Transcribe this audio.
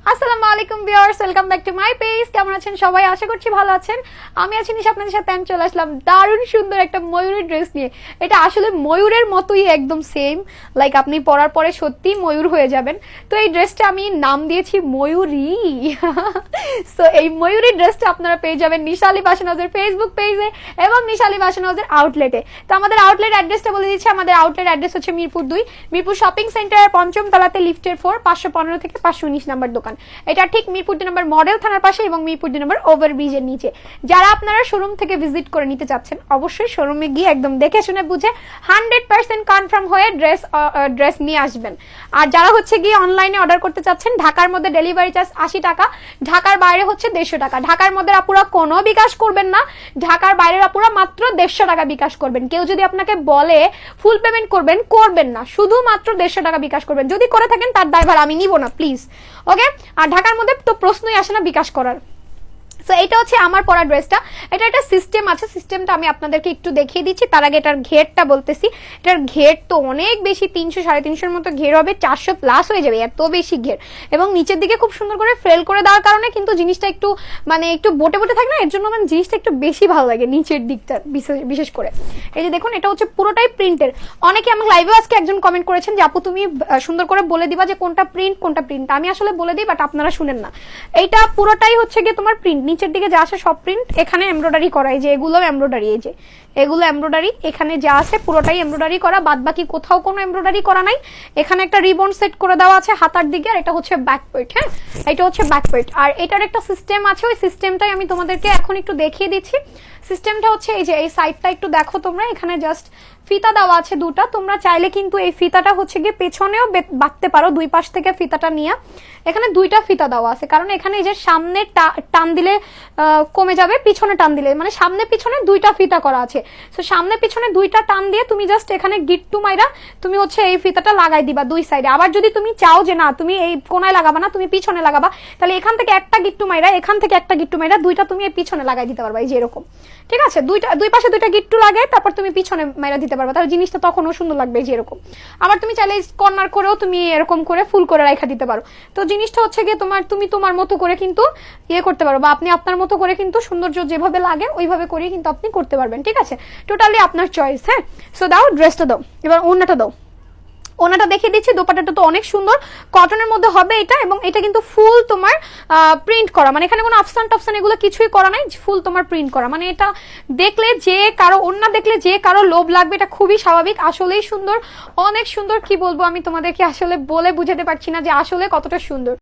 আসসালামু আলাইকুম viewers, welcome back to my page. কেমন আছেন সবাই? আশা করছি ভালো আছেন। আমি আছি নিশা, আপনাদের সাথে আমি চলে আসলাম দারুণ সুন্দর একটা ময়ূরের ড্রেস নিয়ে। এটা আসলে ময়ূরের মতোই একদম সেম, লাইক আপনি পরার পরে সত্যি ময়ূর হয়ে যাবেন। তো এই ড্রেসটা আমি নাম দিয়েছি ময়ূরী। সো এই ময়ূরী ড্রেসটা আপনারা পেয়ে যাবেন নিশা আলী ফ্যাশন হাউসের ফেসবুক পেজে এবং নিশা আলী ফ্যাশন হাউসের আউটলেটে। তো আমাদের আউটলেট অ্যাড্রেসটা বলে দিচ্ছি। আমাদের আউটলেট অ্যাড্রেস হচ্ছে মিরপুর 2, মিরপুর শপিং সেন্টারের 5ম তলাতে লিফটের 4, 515 থেকে 519 নাম্বার দোকান। এটা ঠিক মিরপুর 2 নম্বর মডেল থানার পাশে এবং মিরপুর 2 নম্বর ওভারব্রিজের নিচে। যারা আপনারা শোরুম থেকে ভিজিট করে নিতে চাচ্ছেন, অবশ্যই শোরুমে গিয়ে একদম দেখে শুনে বুঝে 100% কনফার্ম হয়ে ড্রেস নিয়ে আসবেন। আর যারা হচ্ছে গিয়ে অনলাইনে অর্ডার করতে চাচ্ছেন, ঢাকার মধ্যে ডেলিভারি চার্জ 80 টাকা, ঢাকার বাইরে হচ্ছে 150 টাকা। ঢাকার মধ্যে আপুরা কোনো বিকাশ করবেন না, ঢাকার বাইরের আপুরা মাত্র 150 টাকা বিকাশ করবেন। কেউ যদি আপনাকে বলে ফুল পেমেন্ট করবেন না, শুধুমাত্র 150 টাকা বিকাশ করবেন। যদি করে থাকেন তার দায়ভার আমি নিব না, প্লিজ। ওকে, আর ঢাকার মধ্যে তো প্রশ্নই আসে না বিকাশ করার। সো এটা হচ্ছে আমার পরা ড্রেসটা। এটা একটা সিস্টেম আছে, সিস্টেমটা আমি আপনাদেরকে একটু দেখিয়ে দিচ্ছি। তার আগে এটার ঘেরটা বলতেছি। এটার ঘের তো অনেক বেশি, 300-350 মতো ঘের হবে, 400 প্লাস হয়ে যাবে, এত বেশি ঘের। এবং নিচের দিকে খুব সুন্দর করে ফ্রেল করে দেওয়ার কারণে কিন্তু জিনিসটা একটু একটু বটে বটে থাকে না, এর জন্য আমার জিনিসটা একটু বেশি ভালো লাগে নিচের দিকটা বিশেষ করে। এই যে দেখুন, এটা হচ্ছে পুরোটাই প্রিন্টের। অনেকে আমার লাইভে আজকে একজন কমেন্ট করেছেন যে আপু তুমি সুন্দর করে বলে দিবা যে কোনটা প্রিন্ট কোনটা প্রিন্ট। আমি আসলে বলে দিই, বাট আপনারা শুনেন না। এইটা পুরোটাই হচ্ছে গিয়ে তোমার প্রিন্ট, নিচের দিকে যা আছে সব প্রিন্ট। এখানে এমব্রয়ডারি করা, এই যে এগুলো এমব্রয়ডারি, এই যে এগুলো এমব্রয়ডারি, এখানে যা আছে পুরোটাই এমব্রয়ডারি করা, বাদ বাকি কোথাও কোনো এমব্রয়ডারি করা নাই। এখানে একটা রিবন সেট করে দেওয়া আছে হাতার দিকে, আর এটা হচ্ছে ব্যাক পয়েন্ট। হ্যাঁ, এটা হচ্ছে ব্যাক পয়েন্ট। আর এটার একটা সিস্টেম আছে, ওই সিস্টেমটাই আমি তোমাদেরকে এখন একটু দেখিয়ে দিচ্ছি। সিস্টেমটা হচ্ছে এই যে এই সাইডটা একটু দেখো তোমরা, এখানে জাস্ট ফিতা দেওয়া আছে দুটা। তোমরা চাইলে কিন্তু এই ফিতাটা হচ্ছে গিয়ে পেছনেও বাঁধতে পারো, দুই পাশ থেকে ফিতাটা নিয়ে। এখানে দুইটা ফিতা দেওয়া আছে, কারণ এখানে এই যে সামনে টান দিলে কমে যাবে, পিছনে টান দিলে মানে সামনে পিছনে দুইটা ফিতা করা আছে। সো সামনে পিছনে দুইটা টান দিয়ে তুমি জাস্ট এখানে গিট্টু মাইরা তুমি হচ্ছে এই ফিতাটা লাগাই দিবা দুই সাইডে। আবার যদি তুমি চাও যে না তুমি এই কোনায় লাগাবা না, তুমি পিছনে লাগাবা, তাহলে এখান থেকে একটা গিট্টু মাইরা, এখান থেকে একটা গিট্টু মাইরা, দুইটা তুমি এই পিছনে লাগাই দিতে পারবা, এই যে এরকম। ঠিক আছে, দুই পাশে দুইটা গিট্টু লাগে, তারপর তুমি পিছনে মাইরা দিতে পারবা, তাহলে জিনিসটা তখনও সুন্দর লাগবে, যে এরকম। আবার তুমি চাইলে কর্নার করেও তুমি এরকম করে ফুল করে রাখা দিতে পারো। তো জিনিসটা হচ্ছে গিয়ে তুমি তোমার মতো করে কিন্তু করতে পারো, বা আপনি আপনার মতো করে কিন্তু সৌন্দর্য যেভাবে লাগে ওইভাবে করে কিন্তু আপনি করতে পারবেন। ঠিক আছে, টোটালি আপনার চয়েস। হ্যাঁ, সো দাও, ড্রেসটা দাও, এবার ওড়নাটা দাও। ওনাটা দেখিয়ে দিচ্ছি। দোপাট্টাটা তো অনেক সুন্দর, কটনের মধ্যে হবে এটা, এবং এটা কিন্তু ফুল তোমার প্রিন্ট করা, মানে এখানে কোনো আফসান টাফসান এগুলো কিছুই করা নাই, ফুল তোমার প্রিন্ট করা। মানে এটা দেখলে যে কারো, ওড়না দেখলে যে কারো লোভ লাগবে, এটা খুবই স্বাভাবিক। আসলেই সুন্দর, অনেক সুন্দর। কি বলবো আমি তোমাদেরকে, আসলে বলে বুঝাতে পারছি না যে আসলে কতটা সুন্দর।